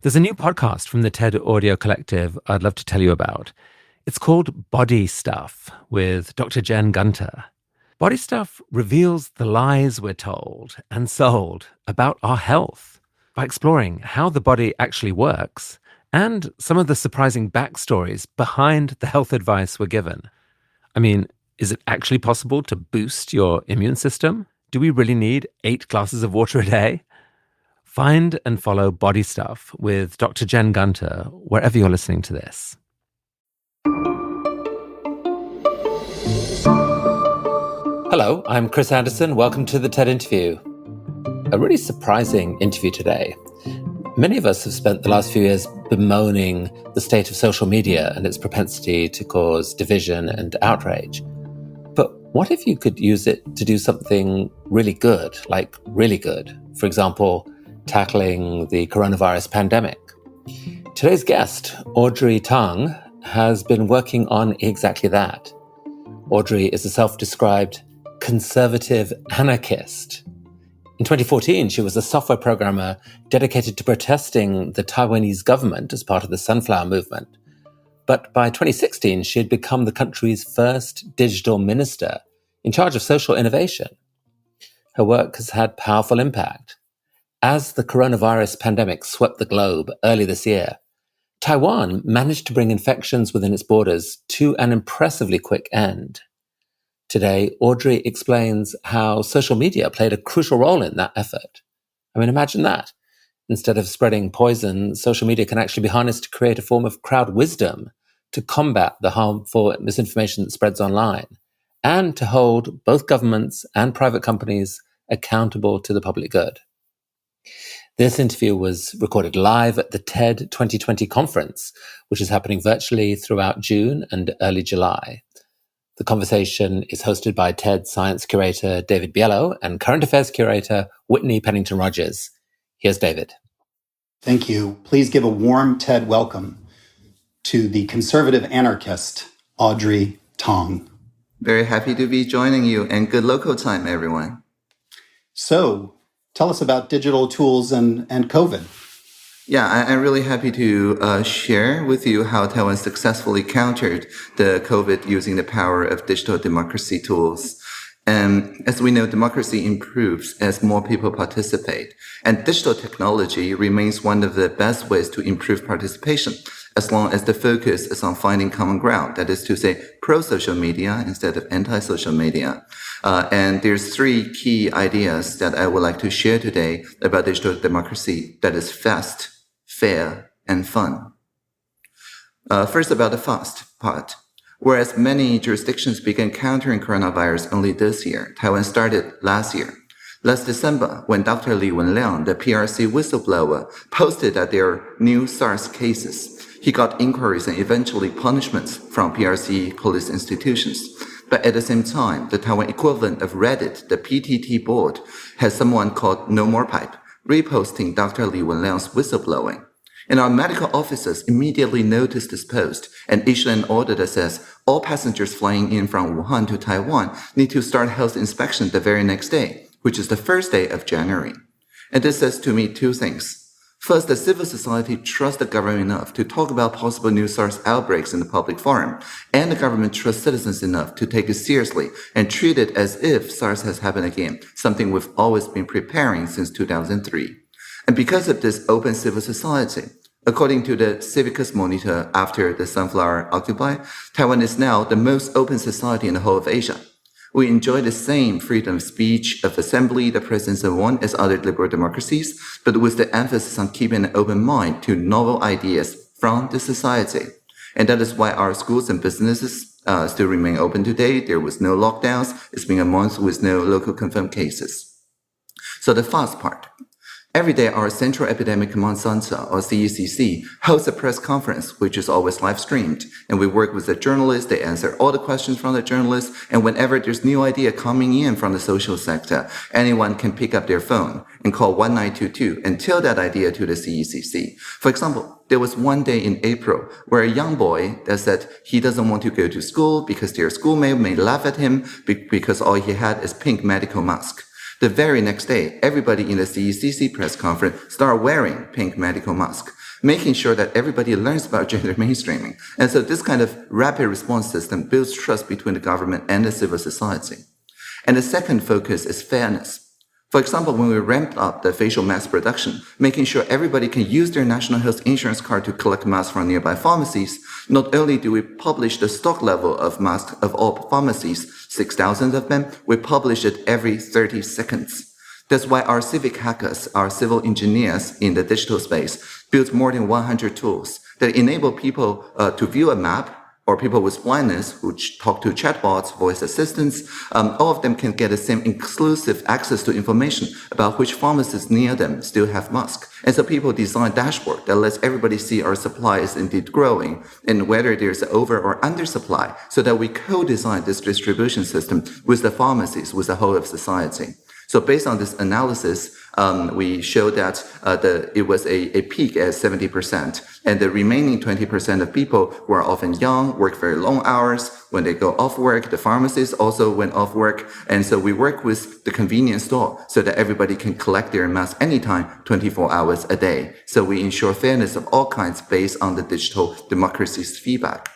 There's a new podcast from the TED Audio Collective I'd love to tell you about. It's called Body Stuff with Dr. Jen Gunter. Body Stuff reveals the lies we're told and sold about our health by exploring how the body actually works and some of the surprising backstories behind the health advice we're given. I mean, is it actually possible to boost your immune system? Do we really need 8 glasses of water a day? Find and follow Body Stuff with Dr. Jen Gunter wherever you're listening to this. Hello, I'm Chris Anderson. Welcome to the TED Interview. A really surprising interview today. Many of us have spent the last few years bemoaning the state of social media and its propensity to cause division and outrage. But what if you could use it to do something really good, like really good? For example, tackling the coronavirus pandemic. Today's guest, Audrey Tang, has been working on exactly that. Audrey is a self-described conservative anarchist. In 2014, she was a software programmer dedicated to protesting the Taiwanese government as part of the Sunflower Movement. But by 2016, she had become the country's first digital minister in charge of social innovation. Her work has had powerful impact. As the coronavirus pandemic swept the globe early this year, Taiwan managed to bring infections within its borders to an impressively quick end. Today, Audrey explains how social media played a crucial role in that effort. I mean, imagine that. Instead of spreading poison, social media can actually be harnessed to create a form of crowd wisdom to combat the harmful misinformation that spreads online and to hold both governments and private companies accountable to the public good. This interview was recorded live at the TED 2020 conference, which is happening virtually throughout June and early July. The conversation is hosted by TED Science Curator David Biello and Current Affairs Curator Whitney Pennington-Rogers. Here's David. Thank you. Please give a warm TED welcome to the conservative anarchist, Audrey Tang. Very happy to be joining you, and good local time, everyone. So, tell us about digital tools and COVID. Yeah, I'm really happy to share with you how Taiwan successfully countered the COVID using the power of digital democracy tools. And as we know, democracy improves as more people participate. And digital technology remains one of the best ways to improve participation, as long as the focus is on finding common ground, that is to say, pro-social media instead of anti-social media. And there's 3 key ideas that I would like to share today about digital democracy that is fast, fair, and fun. First, about the fast part. Whereas many jurisdictions began countering coronavirus only this year, Taiwan started last year. Last December, when Dr. Li Wenliang, the PRC whistleblower, posted that there are new SARS cases, he got inquiries and eventually punishments from PRC police institutions. But at the same time, the Taiwan equivalent of Reddit, the PTT board, has someone called No More Pipe, reposting Dr. Li Wenliang's whistleblowing. And our medical officers immediately noticed this post and issued an order that says all passengers flying in from Wuhan to Taiwan need to start health inspection the very next day, which is the first day of January. And this says to me 2 things. First, the civil society trusts the government enough to talk about possible new SARS outbreaks in the public forum, and the government trusts citizens enough to take it seriously and treat it as if SARS has happened again, something we've always been preparing since 2003. And because of this open civil society, according to the Civicus Monitor after the Sunflower Occupy, Taiwan is now the most open society in the whole of Asia. We enjoy the same freedom of speech, of assembly, the press, and so on as other liberal democracies, but with the emphasis on keeping an open mind to novel ideas from the society. And that is why our schools and businesses still remain open today. There was no lockdowns. It's been a month with no local confirmed cases. So the fast part. Every day, our Central Epidemic Command Center, or CECC, hosts a press conference, which is always live streamed. And we work with the journalists, they answer all the questions from the journalists, and whenever there's new idea coming in from the social sector, anyone can pick up their phone and call 1922 and tell that idea to the CECC. For example, there was one day in April where a young boy that said he doesn't want to go to school because their schoolmate may laugh at him because all he had is pink medical mask. The very next day, everybody in the CECC press conference started wearing pink medical masks. making sure that everybody learns about gender mainstreaming. And so this kind of rapid response system builds trust between the government and the civil society. And the second focus is fairness. For example, when we ramped up the facial mask production, making sure everybody can use their national health insurance card to collect masks from nearby pharmacies, not only do we publish the stock level of masks of all pharmacies, 6,000 of them, we publish it every 30 seconds. That's why our civic hackers, our civil engineers in the digital space, built more than 100 tools that enable people to view a map, or people with blindness who talk to chatbots, voice assistants, all of them can get the same exclusive access to information about which pharmacists near them still have masks. And so people design a dashboard that lets everybody see our supply is indeed growing and whether there's over or under supply, so that we co-design this distribution system with the pharmacies, with the whole of society. So based on this analysis, we showed that it was a peak at 70%, and the remaining 20% of people who are often young, work very long hours. When they go off work, the pharmacists also went off work, and so we work with the convenience store so that everybody can collect their mask anytime, 24 hours a day. So we ensure fairness of all kinds based on the digital democracy's feedback.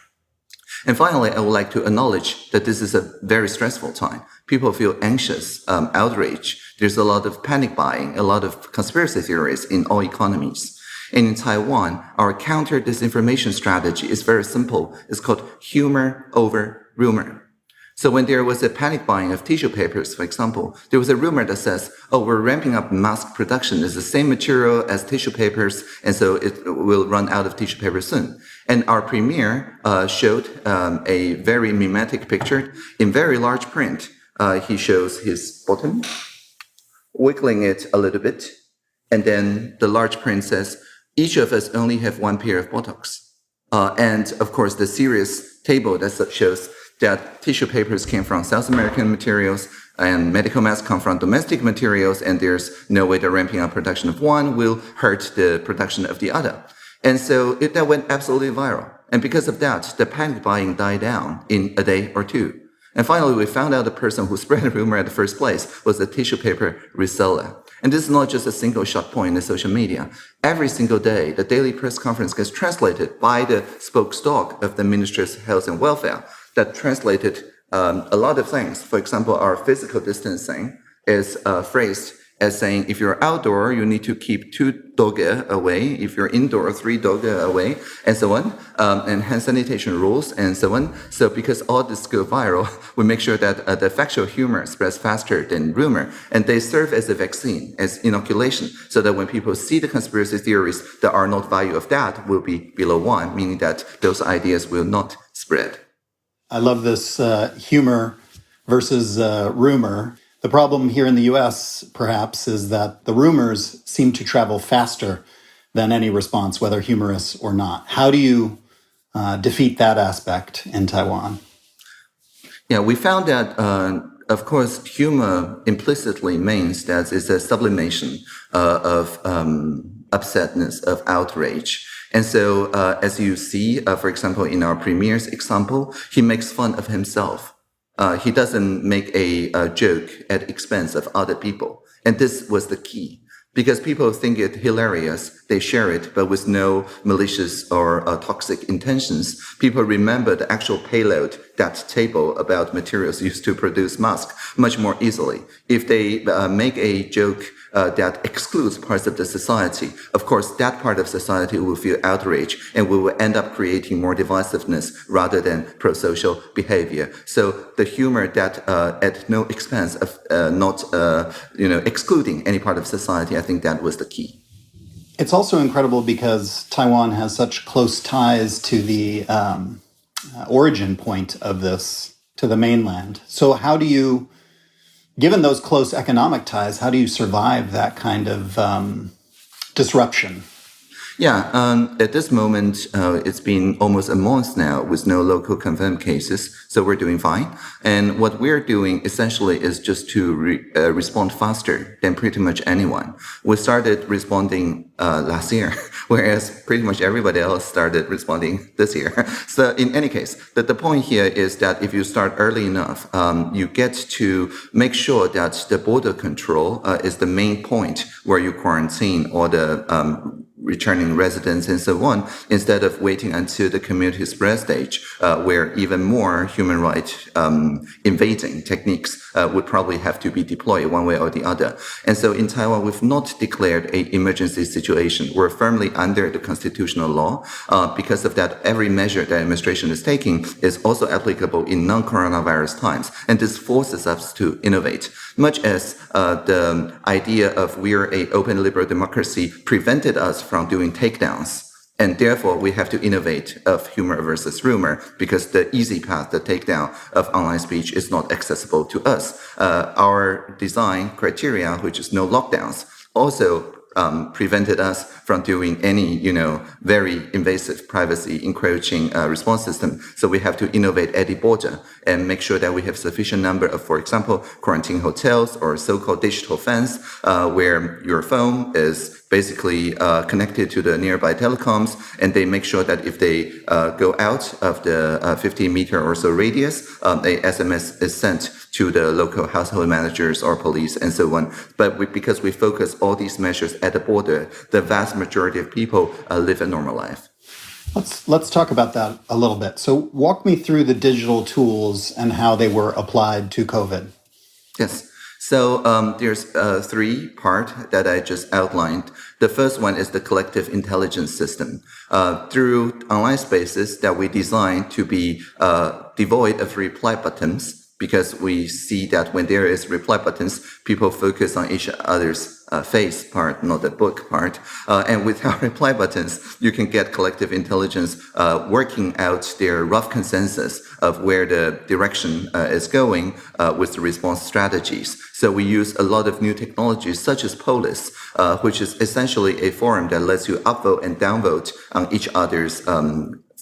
And finally, I would like to acknowledge that this is a very stressful time. People feel anxious, outraged. There's a lot of panic buying, a lot of conspiracy theories in all economies. And in Taiwan, our counter disinformation strategy is very simple. It's called humor over rumor. So when there was a panic buying of tissue papers, for example, there was a rumor that says, oh, we're ramping up mask production. It's the same material as tissue papers, and so it will run out of tissue paper soon. And our premier showed a very mimetic picture in very large print. He shows his bottom, wiggling it a little bit, and then the large print says, each of us only have one pair of buttocks. And of course, the serious table that shows that tissue papers came from South American materials and medical masks come from domestic materials, and there's no way that ramping up production of one will hurt the production of the other. And so that went absolutely viral. And because of that, the panic buying died down in a day or two. And finally, we found out the person who spread the rumor at the first place was a tissue paper reseller. And this is not just a single shot point in the social media. Every single day, the daily press conference gets translated by the spokesdog of the Ministry of Health and Welfare that translated a lot of things. For example, our physical distancing is phrased as saying, if you're outdoor, you need to keep 2 doge away. If you're indoor, 3 doge away, and so on, and hand sanitation rules, and so on. So because all this go viral, we make sure that the factual humor spreads faster than rumor, and they serve as a vaccine, as inoculation, so that when people see the conspiracy theories, the R0 value of that will be below 1, meaning that those ideas will not spread. I love this humor versus rumor. The problem here in the US, perhaps, is that the rumors seem to travel faster than any response, whether humorous or not. How do you defeat that aspect in Taiwan? Yeah, we found that, of course, humor implicitly means that it's a sublimation of upsetness, of outrage. And so, as you see, for example, in our premier's example, he makes fun of himself. He doesn't make a joke at expense of other people. And this was the key. Because people think it hilarious, they share it, but with no malicious or toxic intentions. People remember the actual payload, that table about materials used to produce masks, much more easily. If they make a joke that excludes parts of the society, of course, that part of society will feel outraged, and we will end up creating more divisiveness rather than pro-social behavior. So the humor that at no expense of not excluding any part of society, I think that was the key. It's also incredible because Taiwan has such close ties to the origin point of this, to the mainland. So how do you, given those close economic ties, how do you survive that kind of disruption? Yeah, at this moment, it's been almost a month now with no local confirmed cases, so we're doing fine. And what we're doing essentially is just to respond faster than pretty much anyone. We started responding last year, whereas pretty much everybody else started responding this year. So in any case, the point here is that if you start early enough, you get to make sure that the border control is the main point where you quarantine all the returning residents and so on, instead of waiting until the community spread stage, where even more human rights invading techniques would probably have to be deployed one way or the other. And so in Taiwan, we've not declared an emergency situation. We're firmly under the constitutional law. Because of that, every measure the administration is taking is also applicable in non-coronavirus times. And this forces us to innovate, much as the idea of we're an open liberal democracy prevented us from doing takedowns. And therefore, we have to innovate of humor versus rumor, because the easy path, the takedown of online speech, is not accessible to us. Our design criteria, which is no lockdowns, also prevented us from doing any, very invasive privacy encroaching response system. So we have to innovate at the border and make sure that we have sufficient number of, for example, quarantine hotels or so-called digital fence, where your phone is basically connected to the nearby telecoms, and they make sure that if they go out of the 50-meter or so radius, a SMS is sent to the local household managers or police and so on. But because we focus all these measures at the border, the vast majority of people live a normal life. Let's talk about that a little bit. So walk me through the digital tools and how they were applied to COVID. Yes. So there's three parts that I just outlined. The first one is the collective intelligence system. Through online spaces that we designed to be devoid of reply buttons, because we see that when there is reply buttons, people focus on each other's face part, not the book part. And without reply buttons, you can get collective intelligence working out their rough consensus of where the direction is going with the response strategies. So we use a lot of new technologies such as Polis, which is essentially a forum that lets you upvote and downvote on each other's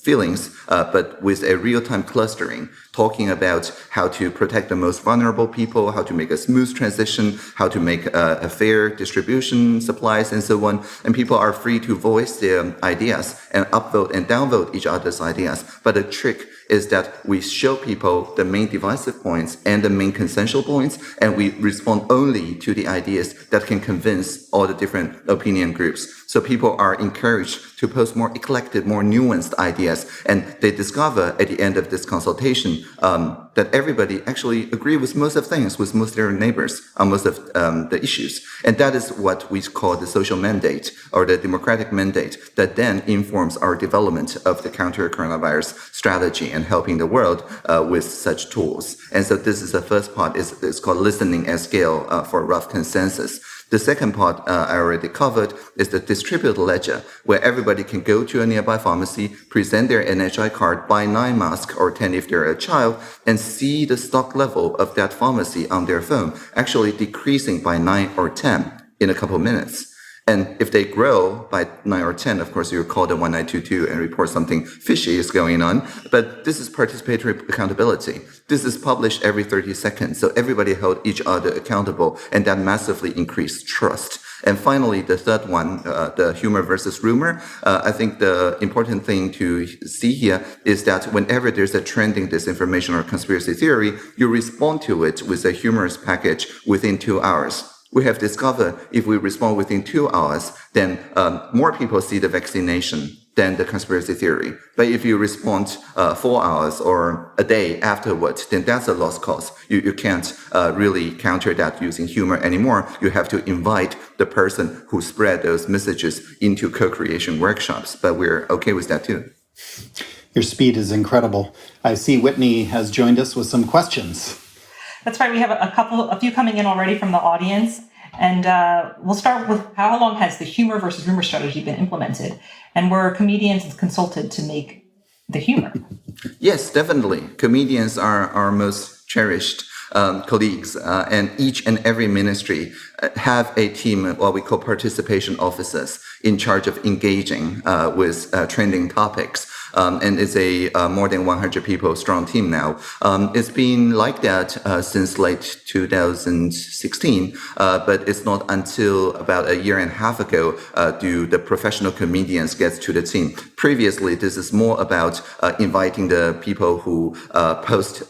feelings, but with a real-time clustering, talking about how to protect the most vulnerable people, how to make a smooth transition, how to make a fair distribution, supplies, and so on. And people are free to voice their ideas and upvote and downvote each other's ideas. But the trick is that we show people the main divisive points and the main consensual points, and we respond only to the ideas that can convince all the different opinion groups. So people are encouraged to post more eclectic, more nuanced ideas, and they discover at the end of this consultation that everybody actually agree with most of things, with most of their neighbors on most of the issues. And that is what we call the social mandate, or the democratic mandate, that then informs our development of the counter-coronavirus strategy and helping the world with such tools. And so this is the first part, it's called listening at scale for rough consensus. The second part I already covered is the distributed ledger, where everybody can go to a nearby pharmacy, present their NHI card, buy 9 masks or 10 if they're a child, and see the stock level of that pharmacy on their phone actually decreasing by 9 or 10 in a couple of minutes. And if they grow by 9 or 10, of course, you call the 1922 and report something fishy is going on. But this is participatory accountability. This is published every 30 seconds. So everybody held each other accountable, and that massively increased trust. And finally, the third one, the humor versus rumor. I think the important thing to see here is that whenever there's a trending disinformation or conspiracy theory, you respond to it with a humorous package within 2 hours. We have discovered if we respond within 2 hours, then more people see the vaccination than the conspiracy theory. But if you respond 4 hours or a day afterwards, then that's a lost cause. You can't really counter that using humor anymore. You have to invite the person who spread those messages into co-creation workshops. But we're okay with that too. Your speed is incredible. I see Whitney has joined us with some questions. That's right. We have a few coming in already from the audience. And we'll start with how long has the humor versus rumor strategy been implemented? And were comedians consulted to make the humor? Yes, definitely. Comedians are our most cherished colleagues, and each and every ministry have a team, what we call participation officers, in charge of engaging with trending topics. And it's a more than 100 people strong team now. It's been like that since late 2016, but it's not until about a year and a half ago do the professional comedians get to the team. Previously, this is more about inviting the people who post,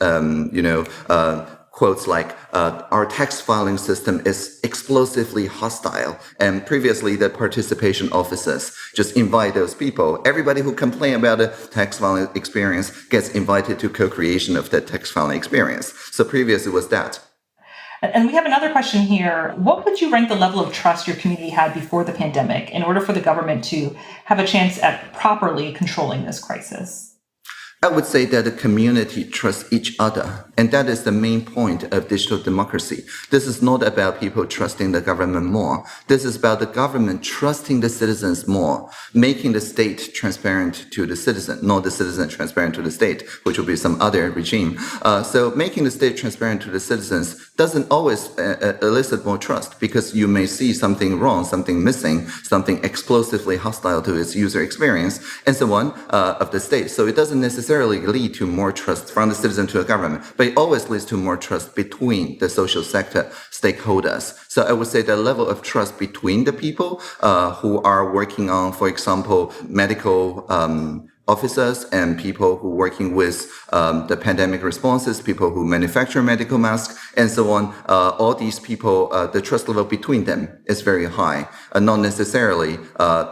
quotes like, our tax filing system is explosively hostile. And previously, the participation officers just invite those people. Everybody who complain about the tax filing experience gets invited to co-creation of the tax filing experience. So previously was that. And we have another question here. What would you rank the level of trust your community had before the pandemic in order for the government to have a chance at properly controlling this crisis? I would say that the community trusts each other, and that is the main point of digital democracy. This is not about people trusting the government more. This is about the government trusting the citizens more, making the state transparent to the citizen, not the citizen transparent to the state, which will be some other regime. So making the state transparent to the citizens doesn't always elicit more trust, because you may see something wrong, something missing, something explosively hostile to its user experience, and so on, of the state. So it doesn't necessarily lead to more trust from the citizen to the government, but it always leads to more trust between the social sector stakeholders. So I would say the level of trust between the people who are working on, for example, medical officers and people who are working with the pandemic responses, people who manufacture medical masks, and so on. All these people, the trust level between them is very high. Not necessarily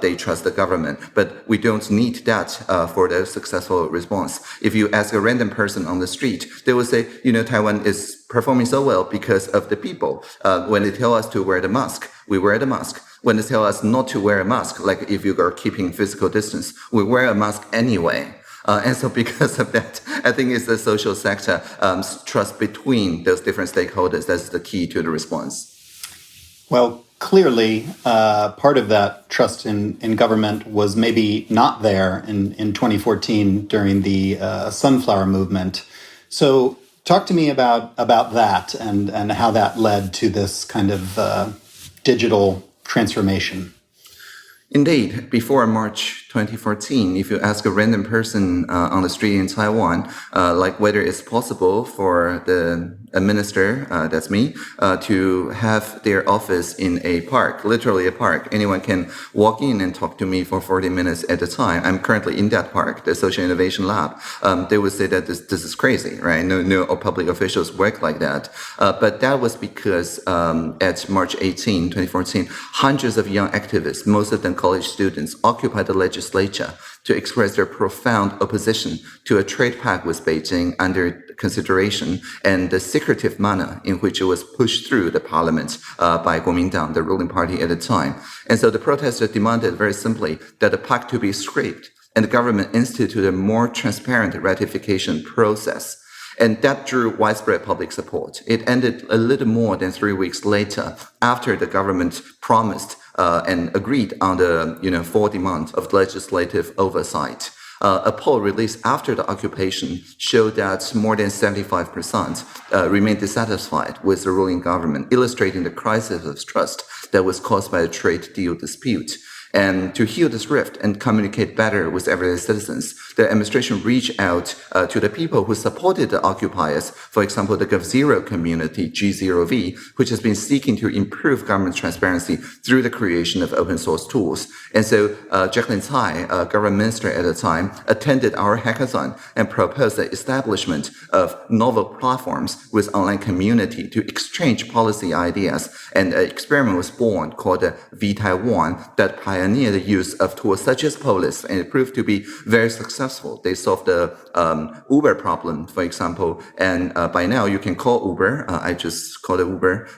they trust the government, but we don't need that for the successful response. If you ask a random person on the street, they will say, Taiwan is performing so well because of the people. When they tell us to wear the mask, we wear the mask. When they tell us not to wear a mask, like if you are keeping physical distance, we wear a mask anyway. And so because of that, I think it's the social sector trust between those different stakeholders that's the key to the response. Well, clearly, part of that trust in government was maybe not there in 2014 during the Sunflower Movement. So talk to me about that and how that led to this kind of digital transformation. Indeed, before March 2014, if you ask a random person on the street in Taiwan, like whether it's possible for a minister, that's me, to have their office in a park, literally a park. Anyone can walk in and talk to me for 40 minutes at a time. I'm currently in that park, the Social Innovation Lab. They would say that this is crazy, right? No public officials work like that. But that was because at March 18, 2014, hundreds of young activists, most of them college students, occupied the legislature to express their profound opposition to a trade pact with Beijing under consideration and the secretive manner in which it was pushed through the parliament by Kuomintang, the ruling party at the time. And so the protesters demanded very simply that the pact to be scrapped and the government institute a more transparent ratification process. And that drew widespread public support. It ended a little more than 3 weeks later, after the government promised and agreed on the 4 demands of legislative oversight. A poll released after the occupation showed that more than 75% remained dissatisfied with the ruling government, illustrating the crisis of trust that was caused by a trade deal dispute. And to heal this rift and communicate better with everyday citizens, the administration reached out to the people who supported the occupiers, for example, the GovZero community, G0V, which has been seeking to improve government transparency through the creation of open source tools. And so Jacqueline Tsai, government minister at the time, attended our hackathon and proposed the establishment of novel platforms with online community to exchange policy ideas. And an experiment was born called the vTaiwan that pioneered the use of tools such as Polis, and it proved to be very successful. They solved the Uber problem, for example, and by now you can call Uber. I just called it Uber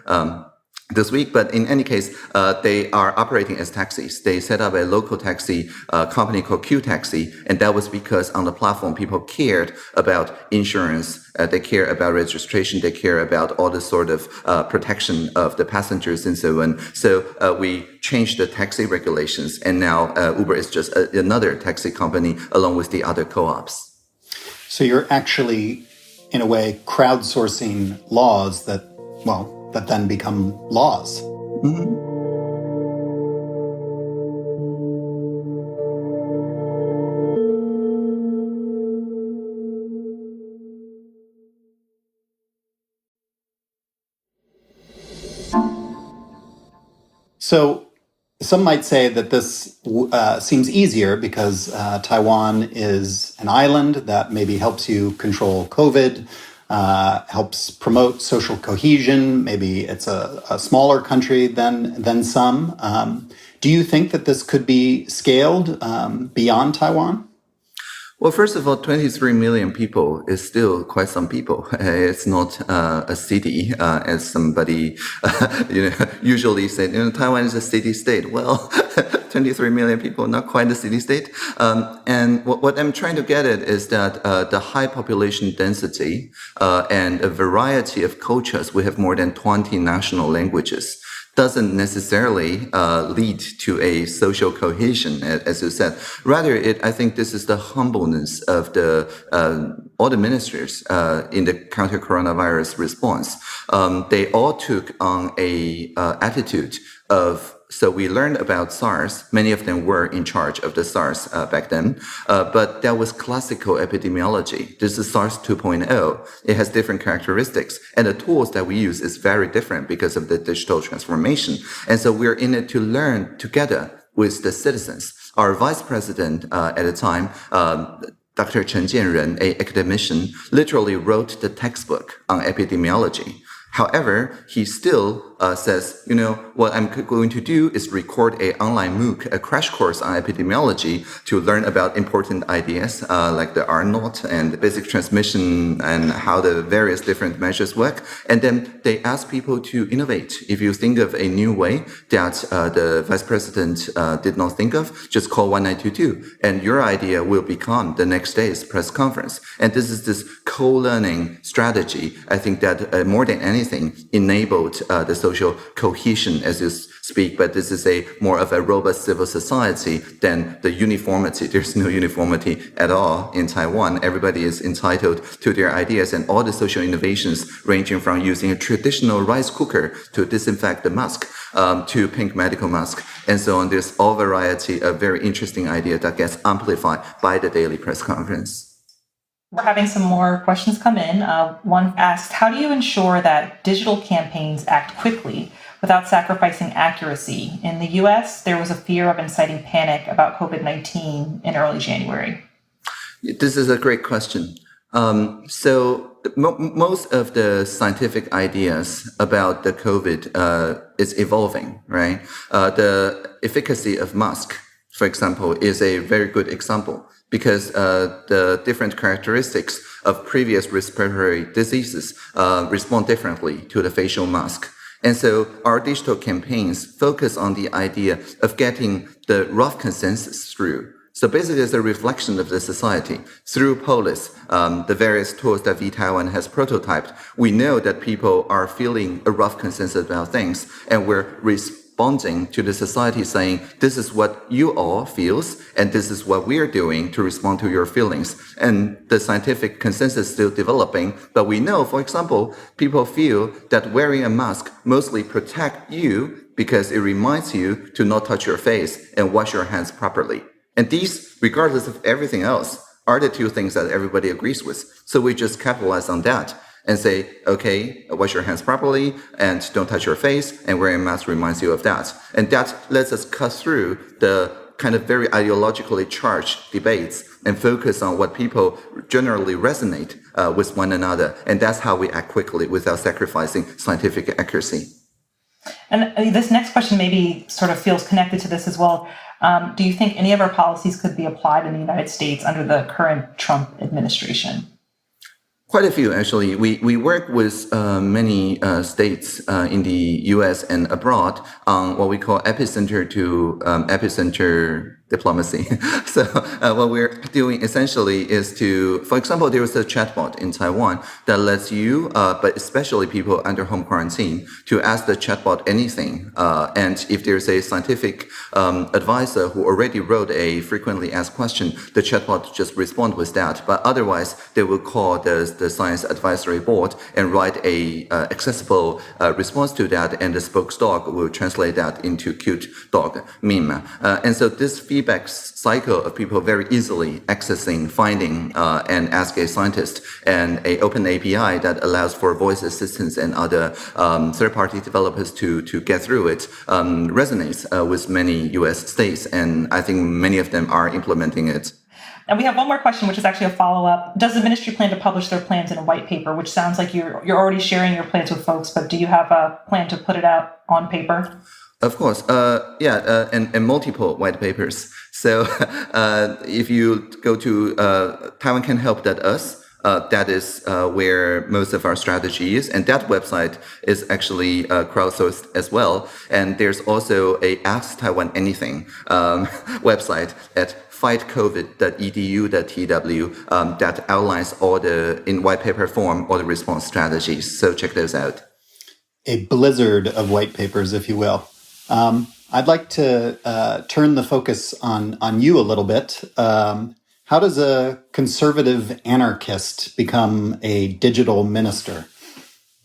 this week, but in any case, they are operating as taxis. They set up a local taxi company called Q Taxi, and that was because on the platform, people cared about insurance, they care about registration, they care about all the sort of protection of the passengers and so on. So we changed the taxi regulations, and now Uber is just another taxi company along with the other co-ops. So you're actually, in a way, crowdsourcing laws that then become laws. Mm-hmm. So some might say that this seems easier because Taiwan is an island that maybe helps you control COVID. helps promote social cohesion. Maybe it's a smaller country than some. Do you think that this could be scaled beyond Taiwan? Well, first of all, 23 million people is still quite some people. It's not a city, as somebody usually said. Taiwan is a city-state. Well, 23 million people, not quite a city-state. And what I'm trying to get at is that the high population density and a variety of cultures, we have more than 20 national languages, doesn't necessarily lead to a social cohesion, as you said. Rather, I think this is the humbleness of all the ministers in the counter-coronavirus response. They all took on a attitude of, so we learned about SARS. Many of them were in charge of the SARS back then, but that was classical epidemiology. This is SARS 2.0. It has different characteristics, and the tools that we use is very different because of the digital transformation. And so we're in it to learn together with the citizens. Our vice president at the time, Dr. Chen Jianren, an academician, literally wrote the textbook on epidemiology. However, he still says, what I'm going to do is record an online MOOC, a crash course on epidemiology to learn about important ideas like the R0 and basic transmission and how the various different measures work. And then they ask people to innovate. If you think of a new way that the vice president did not think of, just call 1922 and your idea will become the next day's press conference. And this is this co-learning strategy. I think that more than anything enabled the social cohesion, as you speak, but this is more of a robust civil society than the uniformity. There's no uniformity at all in Taiwan. Everybody is entitled to their ideas, and all the social innovations ranging from using a traditional rice cooker to disinfect the mask, to pink medical mask, and so on. There's all variety of very interesting ideas that gets amplified by the daily press conference. We're having some more questions come in. One asked, how do you ensure that digital campaigns act quickly without sacrificing accuracy? In the US, there was a fear of inciting panic about COVID-19 in early January. This is a great question. So most of the scientific ideas about the COVID is evolving, right? The efficacy of mask, for example, is a very good example, because the different characteristics of previous respiratory diseases respond differently to the facial mask. And so our digital campaigns focus on the idea of getting the rough consensus through. So basically, it's a reflection of the society. Through Polis, the various tools that vTaiwan has prototyped, we know that people are feeling a rough consensus about things, and we're responding to the society saying, this is what you all feels, and this is what we're doing to respond to your feelings. And the scientific consensus is still developing, but we know, for example, people feel that wearing a mask mostly protect you because it reminds you to not touch your face and wash your hands properly. And these, regardless of everything else, are the two things that everybody agrees with. So we just capitalize on that and say, okay, wash your hands properly and don't touch your face, and wearing a mask reminds you of that. And that lets us cut through the kind of very ideologically charged debates and focus on what people generally resonate with one another. And that's how we act quickly without sacrificing scientific accuracy. And this next question maybe sort of feels connected to this as well. Do you think any of our policies could be applied in the United States under the current Trump administration? Quite a few, actually. We work with many states in the US and abroad on what we call epicenter to epicenter diplomacy. So what we're doing essentially is to, for example, there is a chatbot in Taiwan that lets you, but especially people under home quarantine, to ask the chatbot anything. And if there's a scientific advisor who already wrote a frequently asked question, the chatbot just respond with that. But otherwise, they will call the science advisory board and write a accessible response to that, and the spokesdog will translate that into cute dog meme. And so this feedback cycle of people very easily accessing, finding, and ask a scientist, and an open API that allows for voice assistants and other third-party developers to get through it resonates with many US states, and I think many of them are implementing it. And we have one more question, which is actually a follow-up. Does the ministry plan to publish their plans in a white paper, which sounds like you're already sharing your plans with folks, but do you have a plan to put it out on paper? Of course, and multiple white papers. So if you go to TaiwanCanHelp.us, that is where most of our strategy is, and that website is actually crowdsourced as well. And there's also a Ask Taiwan Anything website at fightcovid.edu.tw that outlines all in white paper form all the response strategies. So check those out. A blizzard of white papers, if you will. I'd like to turn the focus on you a little bit. How does a conservative anarchist become a digital minister?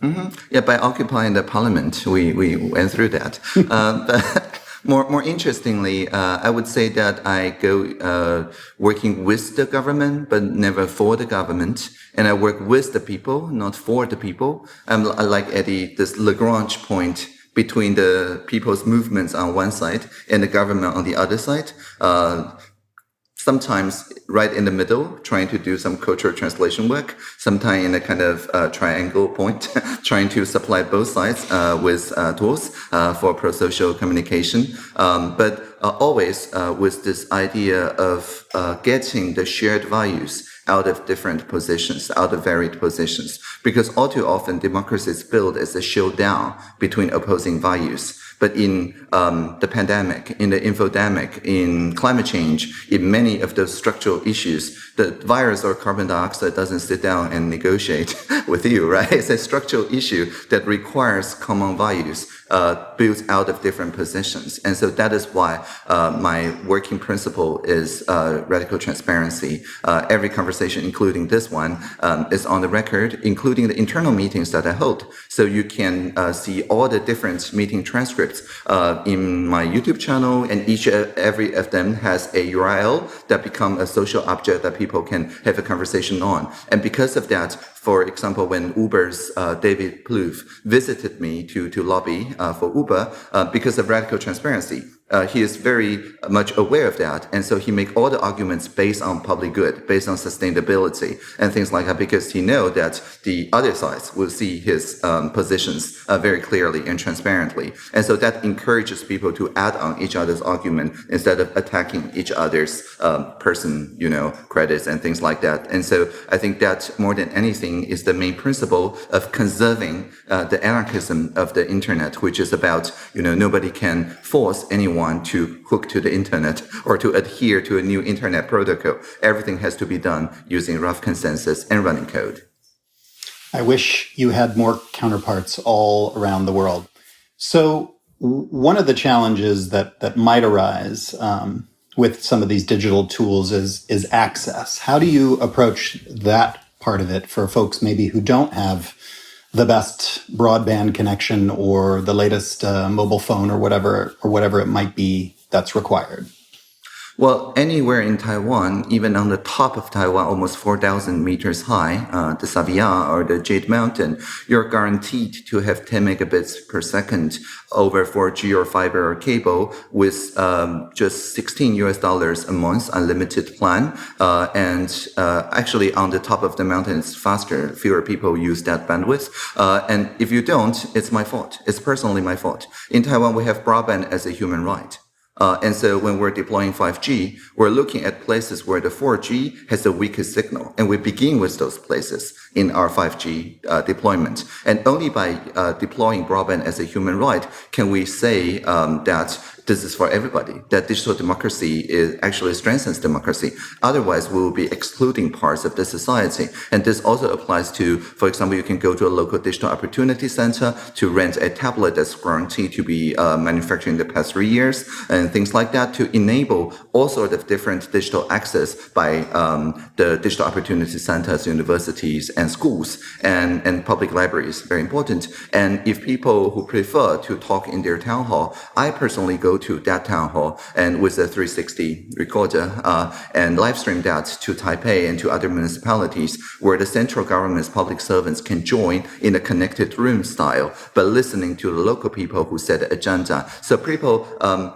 Mm-hmm. Yeah, by occupying the parliament, we went through that. But more interestingly, I would say that I go working with the government, but never for the government. And I work with the people, not for the people. I like Eddie, this Lagrange point between the people's movements on one side and the government on the other side. Sometimes right in the middle, trying to do some cultural translation work, sometimes in a kind of triangle point, trying to supply both sides with tools for pro-social communication. But always with this idea of getting the shared values out of different positions, out of varied positions. Because all too often, democracy is built as a showdown between opposing values. But in the pandemic, in the infodemic, in climate change, in many of those structural issues, the virus or carbon dioxide doesn't sit down and negotiate with you, right? It's a structural issue that requires common values built out of different positions. And so that is why my working principle is radical transparency. Every conversation, including this one, is on the record, including the internal meetings that I hold. So you can see all the different meeting transcripts in my YouTube channel, and every of them has a URL that become a social object that people can have a conversation on. And because of that, for example, when Uber's David Plouffe visited me to lobby for Uber, because of radical transparency, he is very much aware of that. And so he make all the arguments based on public good, based on sustainability and things like that, because he know that the other sides will see his positions very clearly and transparently. And so that encourages people to add on each other's argument instead of attacking each other's credits and things like that. And so I think that more than anything is the main principle of conserving the anarchism of the internet, which is about, nobody can force anyone to hook to the internet or to adhere to a new internet protocol. Everything has to be done using rough consensus and running code. I wish you had more counterparts all around the world. So one of the challenges that might arise with some of these digital tools is access. How do you approach that part of it for folks maybe who don't have the best broadband connection or the latest mobile phone or whatever it might be that's required? Well, anywhere in Taiwan, even on the top of Taiwan, almost 4,000 meters high, the Savian or the Jade Mountain, you're guaranteed to have 10 megabits per second over 4G or fiber or cable with just $16 a month unlimited plan. Actually, on the top of the mountain, it's faster. Fewer people use that bandwidth. And if you don't, it's my fault. It's personally my fault. In Taiwan, we have broadband as a human right. And so when we're deploying 5G, we're looking at places where the 4G has the weakest signal. And we begin with those places in our 5G deployment. And only by deploying broadband as a human right can we say that this is for everybody, that digital democracy actually strengthens democracy. Otherwise, we will be excluding parts of the society. And this also applies to, for example, you can go to a local digital opportunity center to rent a tablet that's guaranteed to be manufactured in the past 3 years, and things like that, to enable all sorts of different digital access by the digital opportunity centers, universities, and schools, and public libraries. Very important. And if people who prefer to talk in their town hall, I personally go to that town hall and with a 360 recorder and live stream that to Taipei and to other municipalities where the central government's public servants can join in a connected room style, but listening to the local people who set the agenda. So people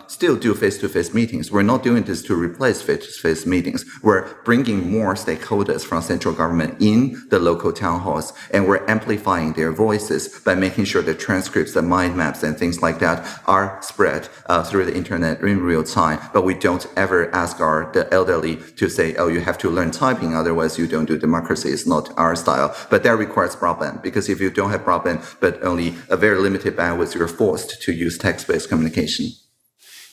still do face-to-face meetings. We're not doing this to replace face-to-face meetings. We're bringing more stakeholders from central government in the local town halls, and we're amplifying their voices by making sure the transcripts, the mind maps, and things like that are spread through the internet in real time. But we don't ever ask the elderly to say, oh, you have to learn typing, otherwise you don't do democracy. It's not our style. But that requires broadband, because if you don't have broadband, but only a very limited bandwidth, you're forced to use text-based communication.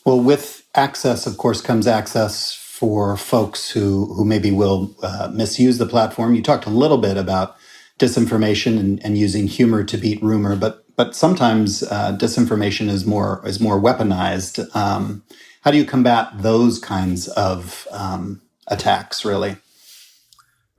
Well, with access, of course, comes access for folks who maybe will misuse the platform. You talked a little bit about disinformation and using humor to beat rumor, but sometimes disinformation is more weaponized. How do you combat those kinds of attacks, really?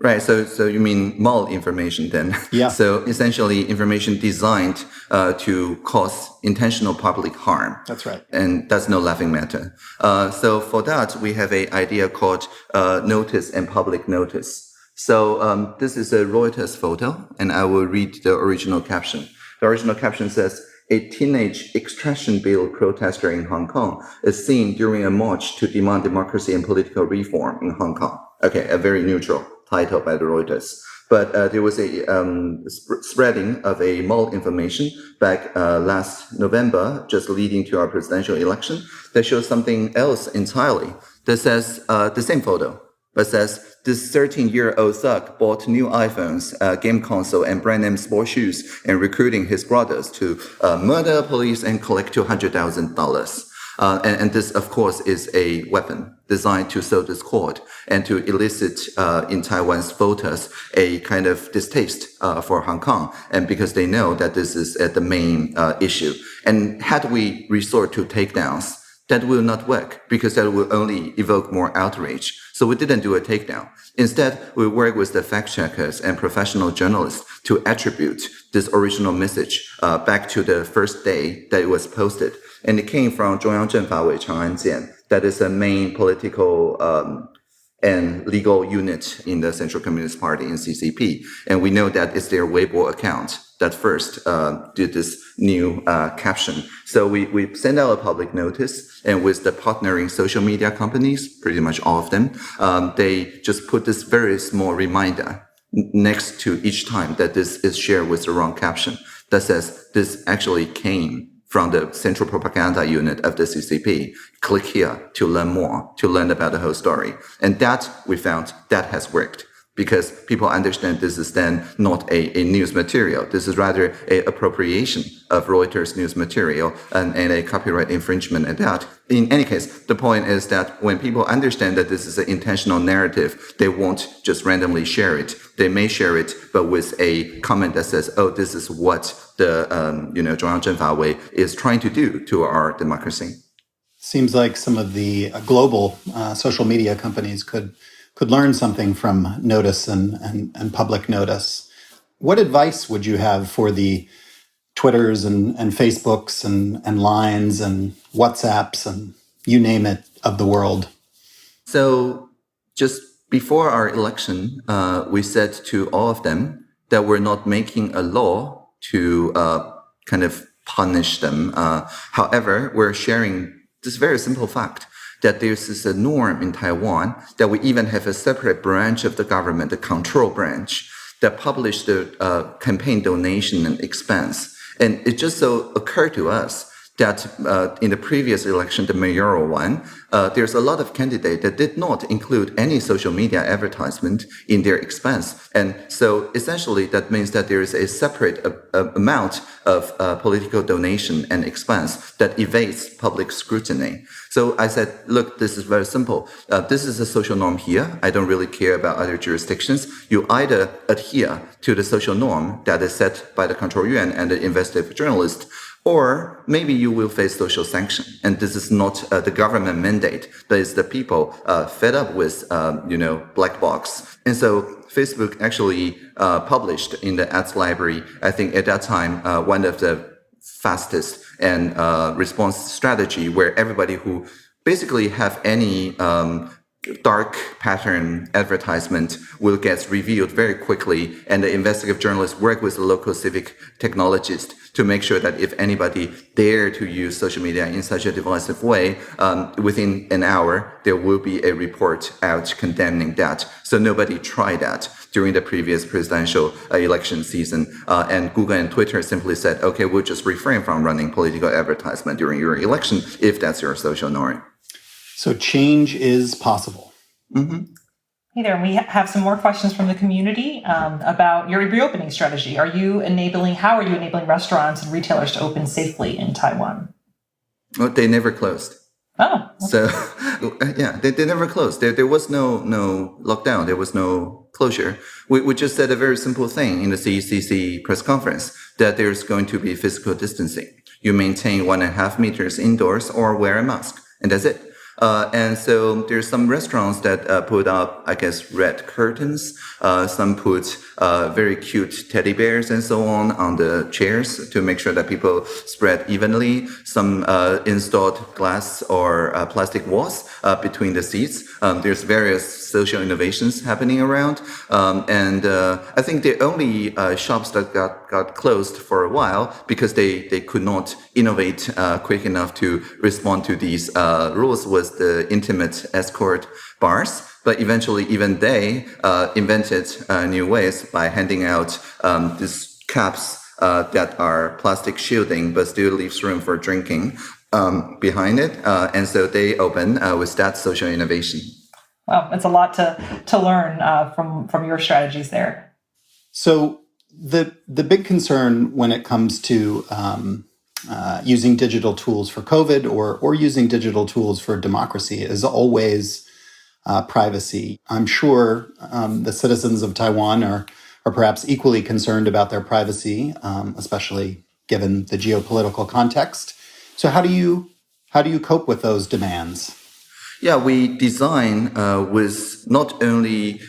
Right. So you mean malinformation then? Yeah. So essentially information designed to cause intentional public harm. That's right. And that's no laughing matter. So for that, we have an idea called notice and public notice. So this is a Reuters photo, and I will read the original caption. The original caption says, "A teenage extradition bill protester in Hong Kong is seen during a march to demand democracy and political reform in Hong Kong." Okay, a very neutral title by the Reuters. But there was a spreading of a malinformation back last November, just leading to our presidential election, that shows something else entirely. That says the same photo, but says this 13-year-old thug bought new iPhones, game console, and brand name sport shoes, and recruiting his brothers to murder police and collect $200,000. And this, of course, is a weapon designed to sow discord and to elicit in Taiwan's voters a kind of distaste for Hong Kong, and because they know that this is the main issue. And had we resort to takedowns, that will not work, because that will only evoke more outrage. So we didn't do a takedown. Instead, we work with the fact checkers and professional journalists to attribute this original message back to the first day that it was posted. And it came from 中央政法委长安监, that is a main political and legal unit in the Central Communist Party in CCP. And we know that it's their Weibo account that first did this new caption. So we send out a public notice, and with the partnering social media companies, pretty much all of them, they just put this very small reminder next to each time that this is shared with the wrong caption that says this actually came from the central propaganda unit of the CCP. Click here to learn more, to learn about the whole story. And that, we found, that has worked, because people understand this is then not a news material. This is rather an appropriation of Reuters news material and a copyright infringement at that. In any case, the point is that when people understand that this is an intentional narrative, they won't just randomly share it. They may share it, but with a comment that says, oh, this is what the 中央政法委 is trying to do to our democracy. Seems like some of the global social media companies could learn something from notice and public notice. What advice would you have for the Twitters and Facebooks and Lines and WhatsApps and you name it of the world? So just before our election, we said to all of them that we're not making a law to kind of punish them. However, we're sharing this very simple fact that this is a norm in Taiwan, that we even have a separate branch of the government, the control branch, that publish the campaign donation and expense. And it just so occurred to us that in the previous election, the mayoral one, there's a lot of candidates that did not include any social media advertisement in their expense. And so essentially that means that there is a separate amount of political donation and expense that evades public scrutiny. So I said, look, this is very simple. This is a social norm here. I don't really care about other jurisdictions. You either adhere to the social norm that is set by the Control Yuan and the investigative journalist, or maybe you will face social sanction. And this is not the government mandate, but it's the people fed up with, black box. And so Facebook actually published in the ads library, I think at that time, one of the fastest and response strategy where everybody who basically have any dark pattern advertisement will get revealed very quickly, and the investigative journalists work with the local civic technologist to make sure that if anybody dare to use social media in such a divisive way, within an hour, there will be a report out condemning that. So nobody tried that during the previous presidential election season. And Google and Twitter simply said, okay, we'll just refrain from running political advertisement during your election if that's your social norm. So change is possible. Mm-hmm. Hey there, we have some more questions from the community about your reopening strategy. How are you enabling restaurants and retailers to open safely in Taiwan? Well, they never closed. Oh. Okay. So, yeah, they never closed. There was no lockdown. There was no closure. We just said a very simple thing in the CECC press conference, that there's going to be physical distancing. You maintain 1.5 meters indoors or wear a mask, and that's it. And so there's some restaurants that put up, I guess, red curtains. Some put very cute teddy bears and so on the chairs to make sure that people spread evenly. Some installed glass or plastic walls between the seats. There's various social innovations happening around. And I think the only shops that got closed for a while because they could not innovate quick enough to respond to these rules was the intimate escort bars. But eventually, even they invented new ways by handing out these caps that are plastic shielding, but still leaves room for drinking behind it. And so they open with that social innovation. Wow, it's a lot to learn from your strategies there. So the big concern when it comes to using digital tools for COVID or using digital tools for democracy is always privacy. I'm sure the citizens of Taiwan are perhaps equally concerned about their privacy, especially given the geopolitical context. So how do you cope with those demands? Yeah, we design with not only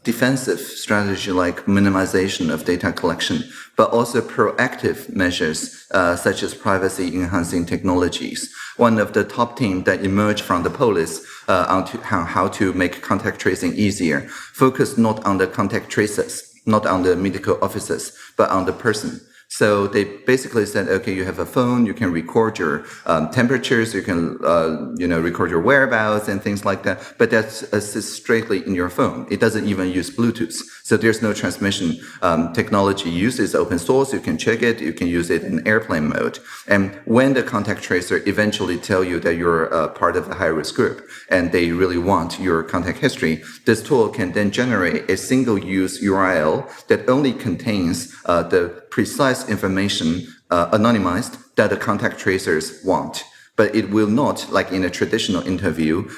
defensive strategy like minimization of data collection, but also proactive measures such as privacy-enhancing technologies. One of the top teams that emerged from the police on how to make contact tracing easier focused not on the contact tracers, not on the medical officers, but on the person. So they basically said, okay, you have a phone, you can record your temperatures, you can, record your whereabouts and things like that. But that's straightly in your phone. It doesn't even use Bluetooth. So there's no transmission technology used. It's open source. You can check it. You can use it in airplane mode. And when the contact tracer eventually tell you that you're part of the high-risk group and they really want your contact history, this tool can then generate a single-use URL that only contains the precise information anonymized that the contact tracers want. But it will not, like in a traditional interview,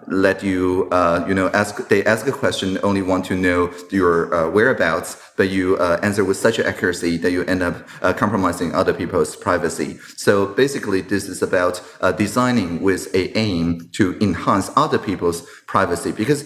let you, they ask a question, only want to know your whereabouts, but you answer with such accuracy that you end up compromising other people's privacy. So basically, this is about designing with an aim to enhance other people's privacy, because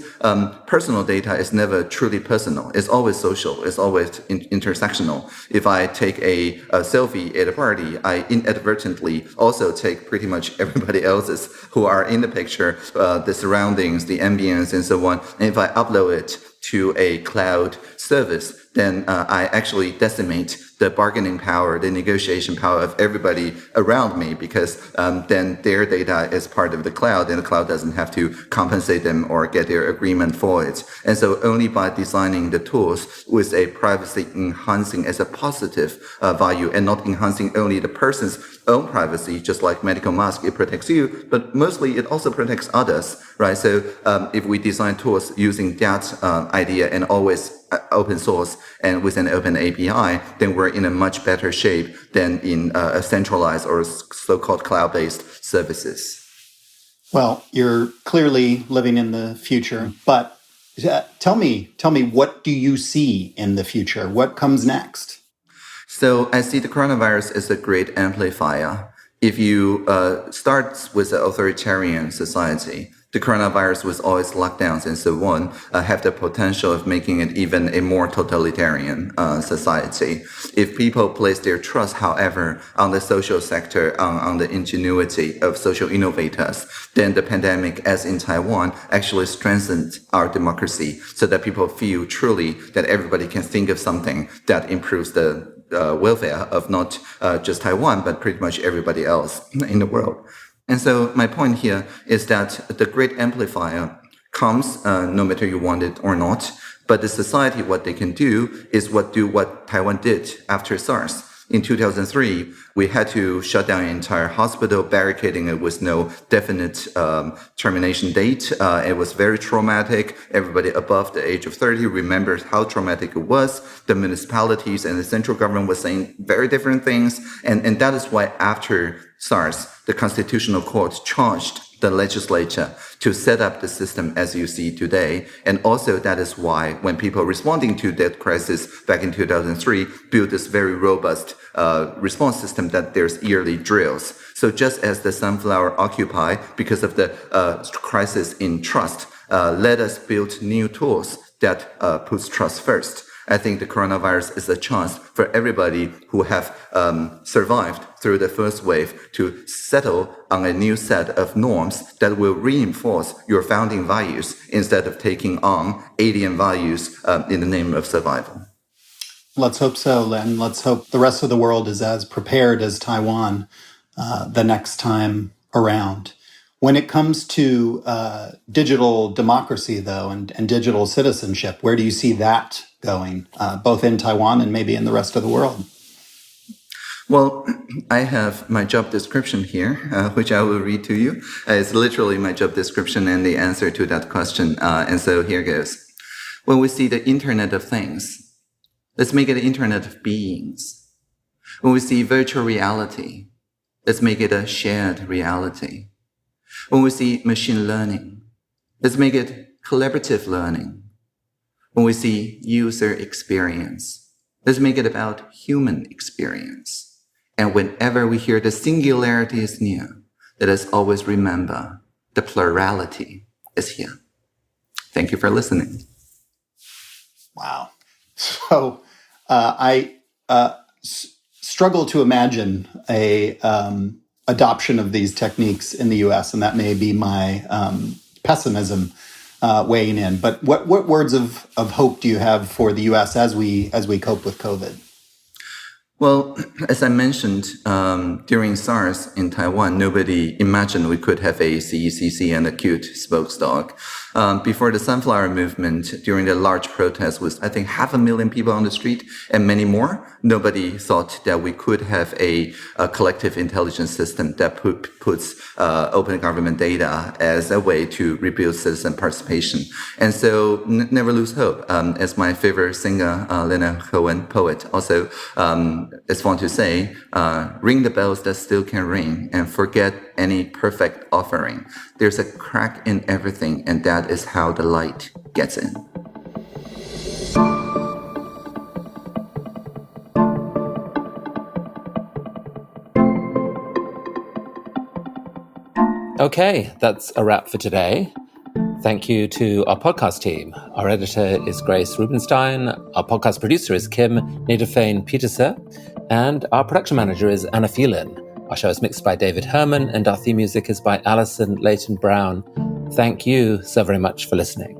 personal data is never truly personal. It's always social. It's always intersectional. If I take a selfie at a party, I inadvertently also take pretty much everybody else's who are in the picture, the surroundings, the ambience, and so on. And if I upload it to a cloud service, then I actually decimate the bargaining power, the negotiation power of everybody around me, because then their data is part of the cloud and the cloud doesn't have to compensate them or get their agreement for it. And so only by designing the tools with a privacy enhancing as a positive value and not enhancing only the person's own privacy, just like medical mask, it protects you, but mostly it also protects others, right? So if we design tools using that idea and always open source and with an open API, then we're in a much better shape than in a centralized or so-called cloud-based services. Well, you're clearly living in the future, but tell me, what do you see in the future? What comes next? So I see the coronavirus as a great amplifier. If you start with an authoritarian society, the coronavirus with all its lockdowns and so on have the potential of making it even a more totalitarian society. If people place their trust, however, on the social sector, on the ingenuity of social innovators, then the pandemic, as in Taiwan, actually strengthened our democracy so that people feel truly that everybody can think of something that improves the welfare of not just Taiwan, but pretty much everybody else in the world. And so my point here is that the great amplifier comes no matter you want it or not, but the society, what they can do is what Taiwan did after SARS. In 2003, we had to shut down an entire hospital, barricading it with no definite termination date. It was very traumatic. Everybody above the age of 30 remembers how traumatic it was. The municipalities and the central government was saying very different things. And that is why after SARS, the Constitutional Court charged the legislature to set up the system as you see today. And also that is why when people responding to that crisis back in 2003 built this very robust response system that there's yearly drills. So just as the Sunflower Occupy, because of the crisis in trust, let us build new tools that puts trust first. I think the coronavirus is a chance for everybody who have survived through the first wave to settle on a new set of norms that will reinforce your founding values instead of taking on alien values in the name of survival. Let's hope so, and let's hope the rest of the world is as prepared as Taiwan the next time around. When it comes to digital democracy, though, and digital citizenship, where do you see that going, both in Taiwan and maybe in the rest of the world? Well, I have my job description here, which I will read to you. It's literally my job description and the answer to that question. And so here goes. When we see the Internet of Things, let's make it the Internet of Beings. When we see virtual reality, let's make it a shared reality. When we see machine learning, let's make it collaborative learning. When we see user experience, let's make it about human experience. And whenever we hear the singularity is near, let us always remember the plurality is here. Thank you for listening. Wow. So I struggle to imagine a adoption of these techniques in the U.S., and that may be my pessimism weighing in. But what words of hope do you have for the U.S. as we cope with COVID? Well, as I mentioned, during SARS in Taiwan, nobody imagined we could have a CECC and acute spokesdog. Before the Sunflower Movement, during the large protest with, I think, 500,000 people on the street and many more, nobody thought that we could have a collective intelligence system that puts open government data as a way to rebuild citizen participation. And so never lose hope. As my favorite singer, Leonard Cohen, poet, also is fond to say, ring the bells that still can ring and forget any perfect offering. There's a crack in everything, and that is how the light gets in. Okay, that's a wrap for today. Thank you to our podcast team. Our editor is Grace Rubenstein. Our podcast producer is Kim Niederfein-Peterser. And our production manager is Anna Phelan. Our show is mixed by David Herman, and our theme music is by Alison Leighton Brown. Thank you so very much for listening.